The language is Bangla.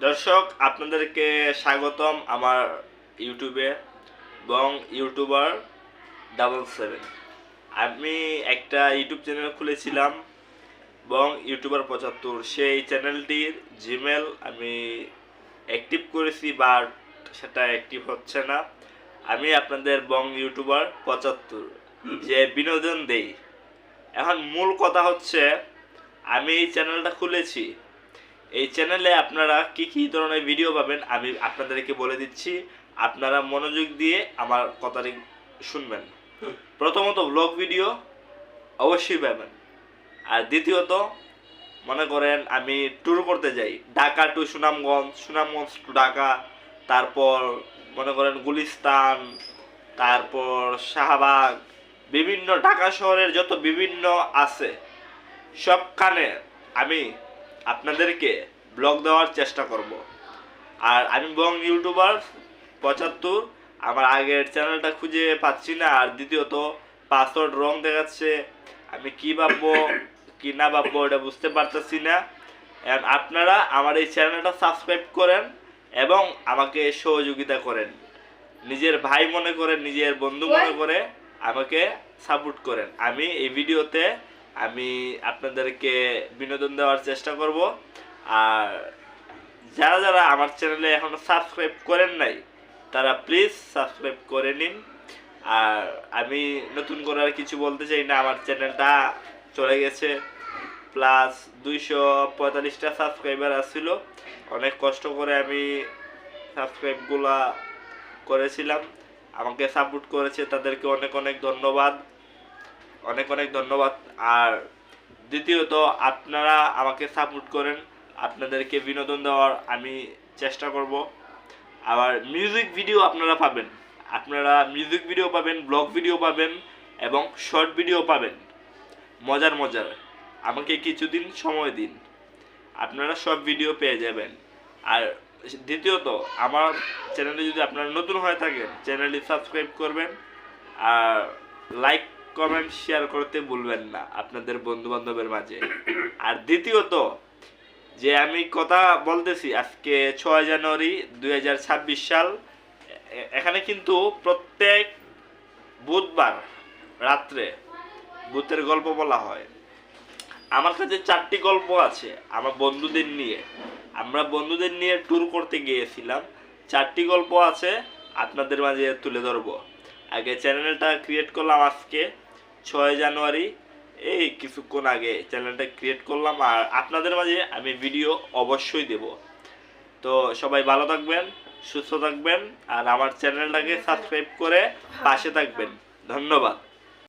দর্শক আপনাদেরকে স্বাগতম আমার ইউটিউবে এবং ইউটিউবার 77। আমি একটা ইউটিউব চ্যানেল খুলেছিলাম এবং ইউটিউবার 75, সেই চ্যানেলটির জিমেল আমি অ্যাক্টিভ করেছি বাট সেটা অ্যাক্টিভ হচ্ছে না। আমি আপনাদের বং ইউটিউবার 75 যে বিনোদন দেই। এখন মূল কথা হচ্ছে আমি এই চ্যানেলটা খুলেছি, এই চ্যানেলে আপনারা কি কি ধরনের ভিডিও পাবেন আমি আপনাদেরকে বলে দিচ্ছি। আপনারা মনোযোগ দিয়ে আমার কথাটি শুনবেন। প্রথমত ব্লগ ভিডিও অবশ্যই পাবেন, আর দ্বিতীয়ত মনে করেন আমি ট্যুর করতে যাই, ঢাকা টু সুনামগঞ্জ, সুনামগঞ্জ টু ঢাকা, তারপর মনে করেন গুলিস্তান, তারপর শাহবাগ, বিভিন্ন ঢাকা শহরের যত বিভিন্ন আছে সবখানে আমি আপনাদেরকে ব্লগ দেওয়ার চেষ্টা করব। আর আমি বং ইউটিউবার 75, আমার আগের চ্যানেলটা খুঁজে পাচ্ছি না, আর দ্বিতীয়ত পাসওয়ার্ড রং দেখাচ্ছে। আমি কি ভাববো কি না ভাববো এটা বুঝতে পারতেছি না। আপনারা আমার এই চ্যানেলটা সাবস্ক্রাইব করেন এবং আমাকে সহযোগিতা করেন, নিজের ভাই মনে করেন, নিজের বন্ধু মনে করে আমাকে সাপোর্ট করেন। আমি এই ভিডিওতে আমি আপনাদেরকে বিনোদন দেওয়ার চেষ্টা করব। আর যারা যারা আমার চ্যানেলে এখনো সাবস্ক্রাইব করেন নাই তারা প্লিজ সাবস্ক্রাইব করে নিন। আর আমি নতুন করে আর কিছু বলতে চাই না, আমার চ্যানেলটা চলে গেছে প্লাস 245টা সাবস্ক্রাইবার আসছিল। অনেক কষ্ট করে আমি সাবস্ক্রাইবগুলা করেছিলাম, আমাকে সাপোর্ট করেছে, তাদেরকে অনেক অনেক ধন্যবাদ, অনেক অনেক ধন্যবাদ। আর দ্বিতীয়ত আপনারা আমাকে সাপোর্ট করেন, আপনাদেরকে বিনোদন দেওয়ার আমি চেষ্টা করব। আবার মিউজিক ভিডিও আপনারা পাবেন, আপনারা মিউজিক ভিডিও পাবেন, ব্লগ ভিডিও পাবেন এবং শর্ট ভিডিও পাবেন মজার মজার। আমাকে কিছুদিন সময় দিন, আপনারা সব ভিডিও পেয়ে যাবেন। আর দ্বিতীয়ত আমার চ্যানেলে যদি আপনারা নতুন হয়ে থাকেন চ্যানেলটি সাবস্ক্রাইব করবেন, আর লাইক কমেন্ট শেয়ার করতে ভুলবেন না আপনাদের বন্ধু বান্ধবের মাঝে। আর দ্বিতীয়ত যে আমি কথা বলতেছি, আজকে 6 জানুয়ারি 2026 সাল, এখানে কিন্তু প্রত্যেক বুধবার রাত্রে ভূতের গল্প বলা হয়। আমার কাছে 4টি গল্প আছে আমার বন্ধুদের নিয়ে, আমরা বন্ধুদের নিয়ে ট্যুর করতে গিয়েছিলাম। 4টি গল্প আছে আপনাদের মাঝে তুলে ধরবো। আগে চ্যানেলটা ক্রিয়েট করলাম আজকে 6 জানুয়ারি, এই কিছুক্ষণ আগে চ্যানেলটা ক্রিয়েট করলাম, আর আপনাদের মাঝে আমি ভিডিও অবশ্যই দেব। তো সবাই ভালো থাকবেন, সুস্থ থাকবেন, আর আমার চ্যানেলটাকে সাবস্ক্রাইব করে পাশে থাকবেন। ধন্যবাদ।